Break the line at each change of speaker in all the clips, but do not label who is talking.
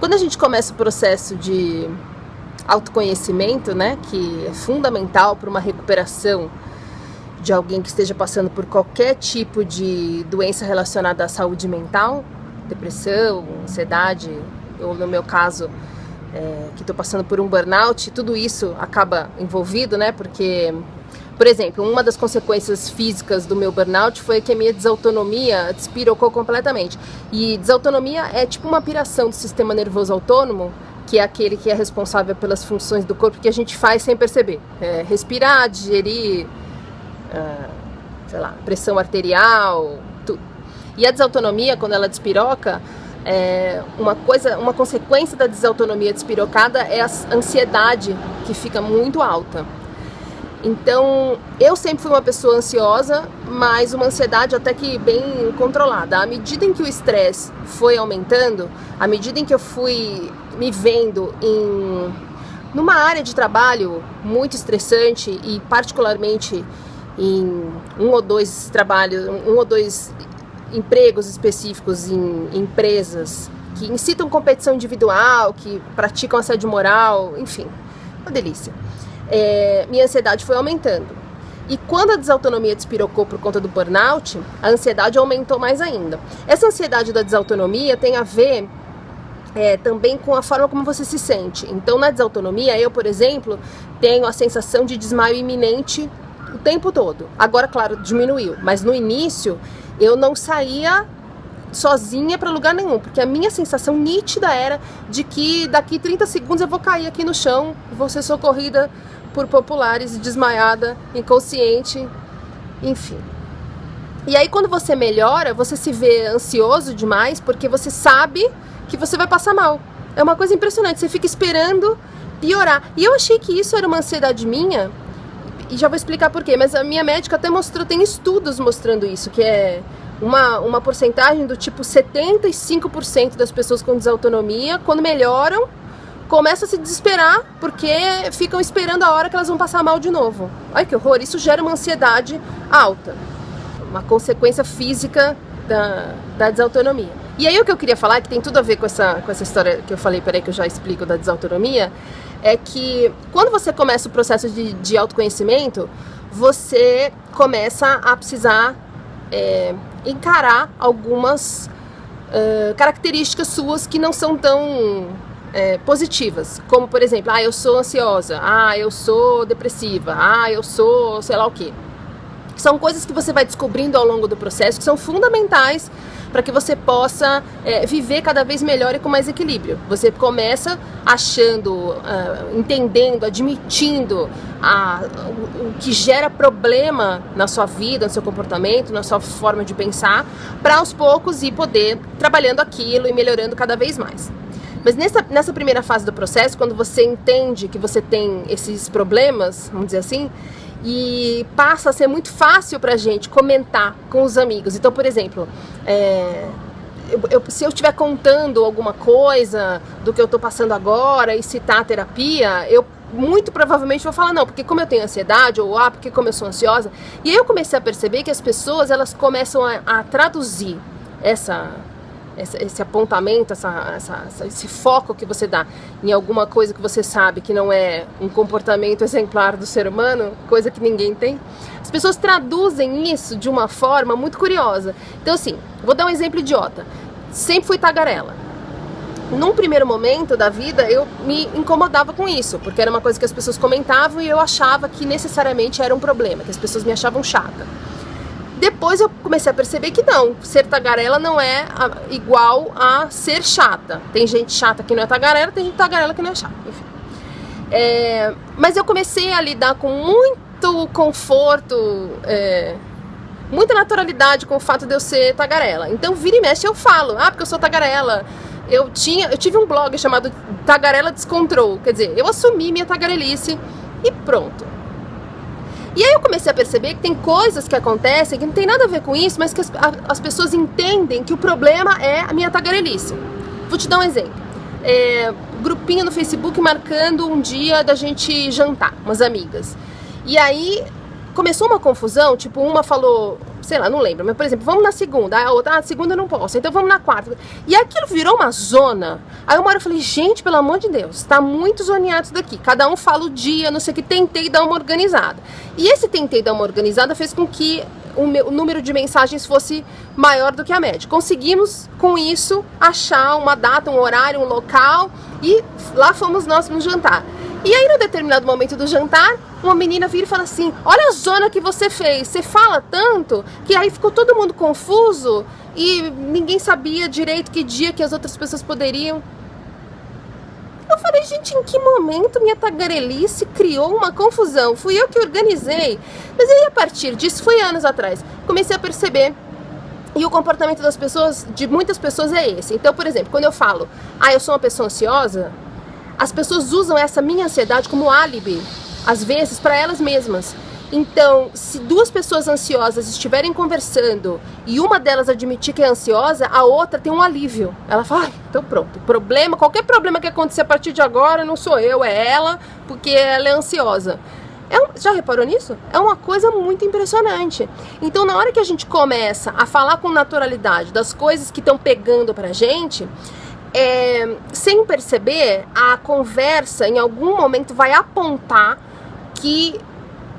Quando a gente começa o processo de autoconhecimento, né, que é fundamental para uma recuperação de alguém que esteja passando por qualquer tipo de doença relacionada à saúde mental, depressão, ansiedade, ou no meu caso, que estou passando por um burnout, tudo isso acaba envolvido, né, porque, por exemplo, uma das consequências físicas do meu burnout foi que a minha desautonomia despirocou completamente. E desautonomia é tipo uma piração do sistema nervoso autônomo, que é aquele que é responsável pelas funções do corpo que a gente faz sem perceber. Respirar, digerir, sei lá, pressão arterial, tudo. E a desautonomia, quando ela despiroca, uma consequência da desautonomia despirocada é a ansiedade, que fica muito alta. Então, eu sempre fui uma pessoa ansiosa, mas uma ansiedade até que bem controlada. À medida em que o estresse foi aumentando, à medida em que eu fui me vendo numa área de trabalho muito estressante e particularmente em um ou dois empregos específicos em empresas que incitam competição individual, que praticam assédio moral, enfim, uma delícia. Minha ansiedade foi aumentando. E quando a desautonomia despirocou por conta do burnout, a ansiedade aumentou mais ainda. Essa ansiedade da desautonomia tem a ver também com a forma como você se sente. Então, na desautonomia, eu, por exemplo, tenho a sensação de desmaio iminente o tempo todo. Agora, claro, diminuiu, mas no início eu não saía sozinha para lugar nenhum, porque a minha sensação nítida era de que daqui 30 segundos eu vou cair aqui no chão, vou ser socorrida por populares, desmaiada, inconsciente, enfim. E aí quando você melhora, você se vê ansioso demais, porque você sabe que você vai passar mal. É uma coisa impressionante, você fica esperando piorar. E eu achei que isso era uma ansiedade minha, e já vou explicar por quê, mas a minha médica até mostrou, tem estudos mostrando isso, que é uma porcentagem do tipo 75% das pessoas com desautonomia, quando melhoram, começam a se desesperar porque ficam esperando a hora que elas vão passar mal de novo. Ai, que horror! Isso gera uma ansiedade alta, uma consequência física da desautonomia. E aí o que eu queria falar, que tem tudo a ver com essa história que eu falei, peraí que eu já explico, da desautonomia, é que quando você começa o processo de autoconhecimento, você começa a precisar encarar algumas características suas que não são tão positivas, como por exemplo, eu sou ansiosa, eu sou depressiva, eu sou sei lá o quê. São coisas que você vai descobrindo ao longo do processo, que são fundamentais para que você possa viver cada vez melhor e com mais equilíbrio. Você começa achando, entendendo, admitindo o que gera problema na sua vida, no seu comportamento, na sua forma de pensar, para aos poucos ir poder trabalhando aquilo e melhorando cada vez mais. Mas nessa primeira fase do processo, quando você entende que você tem esses problemas, vamos dizer assim, e passa a ser muito fácil pra gente comentar com os amigos. Então, por exemplo, se eu estiver contando alguma coisa do que eu tô passando agora e citar a terapia, eu muito provavelmente vou falar não, porque como eu tenho ansiedade, ou porque como eu sou ansiosa. E aí eu comecei a perceber que as pessoas, elas começam a traduzir esse apontamento, esse foco que você dá em alguma coisa que você sabe que não é um comportamento exemplar do ser humano, coisa que ninguém tem. As pessoas traduzem isso de uma forma muito curiosa. Então assim, vou dar um exemplo idiota. Sempre fui tagarela. Num primeiro momento da vida eu me incomodava com isso, porque era uma coisa que as pessoas comentavam e eu achava que necessariamente era um problema, que as pessoas me achavam chata. Depois eu comecei a perceber que não, ser tagarela não é igual a ser chata. Tem gente chata que não é tagarela, tem gente tagarela que não é chata, enfim. Mas eu comecei a lidar com muito conforto, muita naturalidade com o fato de eu ser tagarela. Então vira e mexe eu falo, porque eu sou tagarela. Eu tive um blog chamado Tagarela Descontrol, quer dizer, eu assumi minha tagarelice e pronto. E aí eu comecei a perceber que tem coisas que acontecem que não tem nada a ver com isso, mas que as pessoas entendem que o problema é a minha tagarelice. Vou te dar um exemplo. Grupinho no Facebook marcando um dia da gente jantar, umas amigas. E aí começou uma confusão, tipo, uma falou, sei lá, não lembro, mas por exemplo, vamos na segunda, a outra, segunda eu não posso, então vamos na quarta. E aquilo virou uma zona. Aí uma hora eu falei, gente, pelo amor de Deus, tá muito zoneado isso daqui. Cada um fala o dia, não sei o que, tentei dar uma organizada. E esse tentei dar uma organizada fez com que o número de mensagens fosse maior do que a média. Conseguimos, com isso, achar uma data, um horário, um local, e lá fomos nós no jantar. E aí, no determinado momento do jantar, uma menina vira e fala assim, olha a zona que você fez, você fala tanto, que aí ficou todo mundo confuso e ninguém sabia direito que dia que as outras pessoas poderiam. Eu falei, gente, em que momento minha tagarelice criou uma confusão? Fui eu que organizei. Mas aí, a partir disso, foi anos atrás, comecei a perceber. E o comportamento das pessoas, de muitas pessoas, é esse. Então, por exemplo, quando eu falo, eu sou uma pessoa ansiosa, as pessoas usam essa minha ansiedade como álibi, às vezes, para elas mesmas. Então, se duas pessoas ansiosas estiverem conversando e uma delas admitir que é ansiosa, a outra tem um alívio. Ela fala, então pronto, qualquer problema que acontecer a partir de agora, não sou eu, é ela, porque ela é ansiosa. Já reparou nisso? É uma coisa muito impressionante. Então, na hora que a gente começa a falar com naturalidade das coisas que estão pegando pra gente, sem perceber, a conversa em algum momento vai apontar que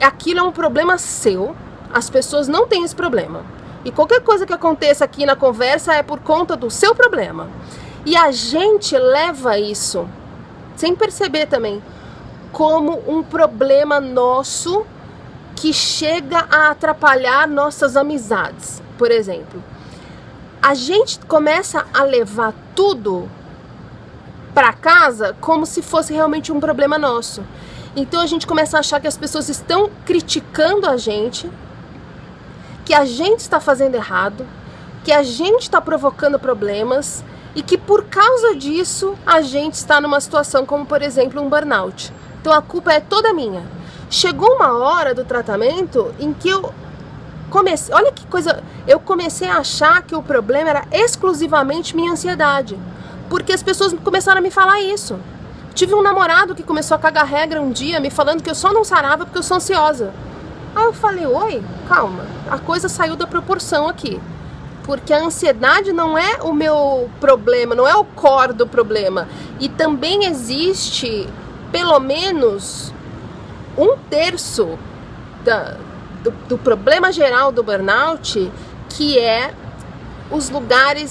aquilo é um problema seu, as pessoas não têm esse problema. E qualquer coisa que aconteça aqui na conversa é por conta do seu problema. E a gente leva isso, sem perceber também, como um problema nosso que chega a atrapalhar nossas amizades. Por exemplo, a gente começa a levar tudo para casa como se fosse realmente um problema nosso. Então a gente começa a achar que as pessoas estão criticando a gente, que a gente está fazendo errado, que a gente está provocando problemas e que por causa disso a gente está numa situação como, por exemplo, um burnout. Então a culpa é toda minha. Chegou uma hora do tratamento em que eu comecei, olha que coisa, eu comecei a achar que o problema era exclusivamente minha ansiedade, porque as pessoas começaram a me falar isso. Tive um namorado que começou a cagar regra um dia, me falando que eu só não sarava porque eu sou ansiosa. Aí eu falei, oi, calma, a coisa saiu da proporção aqui. Porque a ansiedade não é o meu problema, não é o core do problema. E também existe, pelo menos, 1/3 do problema geral do burnout, que é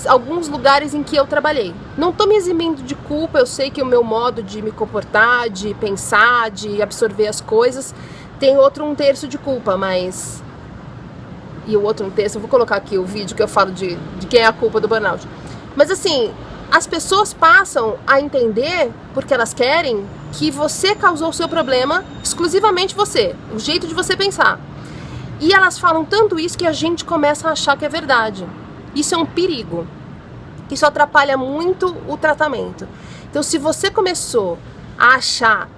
alguns lugares em que eu trabalhei. Não estou me eximindo de culpa, eu sei que o meu modo de me comportar, de pensar, de absorver as coisas, tem outro 1/3 de culpa, mas... E o outro 1/3, eu vou colocar aqui o vídeo que eu falo de quem é a culpa do burnout. Mas assim, as pessoas passam a entender, porque elas querem, que você causou o seu problema, exclusivamente você, o jeito de você pensar. E elas falam tanto isso que a gente começa a achar que é verdade. Isso é um perigo. Isso atrapalha muito o tratamento. Então, se você começou a achar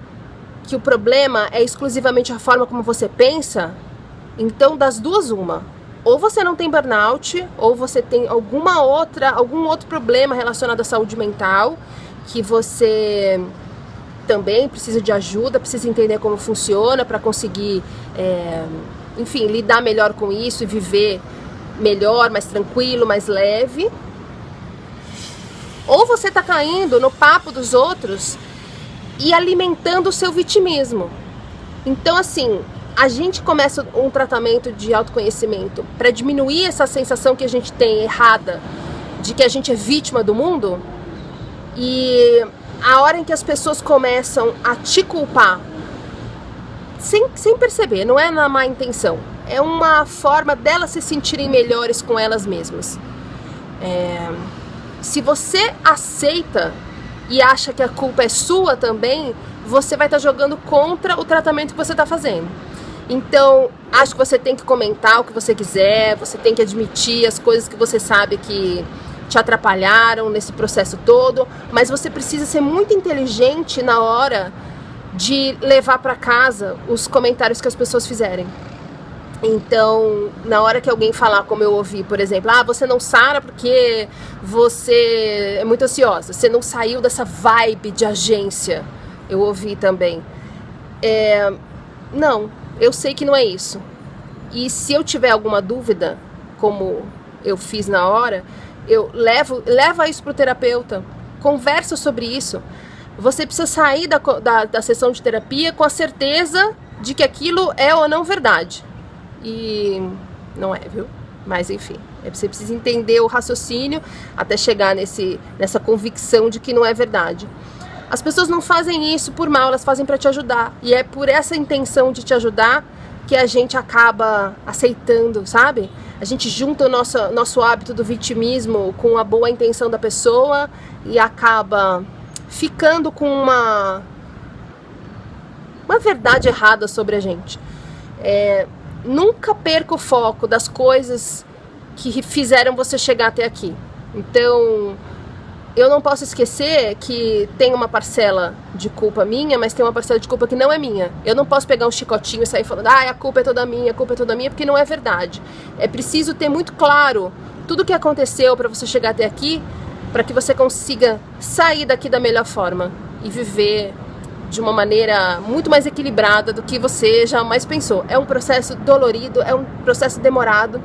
que o problema é exclusivamente a forma como você pensa, então das duas uma. Ou você não tem burnout, ou você tem algum outro problema relacionado à saúde mental, que você também precisa de ajuda, precisa entender como funciona para conseguir, enfim, lidar melhor com isso e viver melhor, mais tranquilo, mais leve. Ou você tá caindo no papo dos outros e alimentando o seu vitimismo. Então, assim, a gente começa um tratamento de autoconhecimento para diminuir essa sensação que a gente tem errada de que a gente é vítima do mundo, e a hora em que as pessoas começam a te culpar sem perceber, não é na má intenção, é uma forma delas se sentirem melhores com elas mesmas. Se você aceita e acha que a culpa é sua também, você vai estar jogando contra o tratamento que você está fazendo. Então, acho que você tem que comentar o que você quiser, você tem que admitir as coisas que você sabe que te atrapalharam nesse processo todo, mas você precisa ser muito inteligente na hora de levar para casa os comentários que as pessoas fizerem. Então, na hora que alguém falar, como eu ouvi, por exemplo, você não sara porque você é muito ansiosa, você não saiu dessa vibe de agência, eu ouvi também. Não, eu sei que não é isso. E se eu tiver alguma dúvida, como eu fiz na hora, eu leva isso pro terapeuta, conversa sobre isso. Você precisa sair da sessão de terapia com a certeza de que aquilo é ou não verdade. E não é, viu? Mas enfim, você precisa entender o raciocínio até chegar nessa convicção de que não é verdade. As pessoas não fazem isso por mal, elas fazem para te ajudar. E é por essa intenção de te ajudar que a gente acaba aceitando, sabe? A gente junta o nosso hábito do vitimismo com a boa intenção da pessoa e acaba ficando com uma verdade errada sobre a gente. Nunca perca o foco das coisas que fizeram você chegar até aqui. Então, eu não posso esquecer que tem uma parcela de culpa minha, mas tem uma parcela de culpa que não é minha. Eu não posso pegar um chicotinho e sair falando, a culpa é toda minha, a culpa é toda minha, porque não é verdade. É preciso ter muito claro tudo o que aconteceu para você chegar até aqui, para que você consiga sair daqui da melhor forma e viver de uma maneira muito mais equilibrada do que você jamais pensou. É um processo dolorido, é um processo demorado.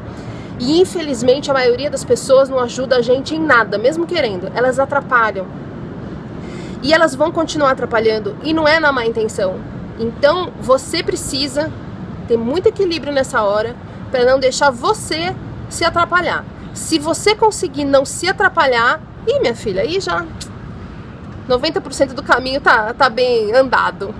E infelizmente a maioria das pessoas não ajuda a gente em nada, mesmo querendo. Elas atrapalham. E elas vão continuar atrapalhando. E não é na má intenção. Então você precisa ter muito equilíbrio nessa hora para não deixar você se atrapalhar. Se você conseguir não se atrapalhar, minha filha, aí já 90% do caminho tá bem andado.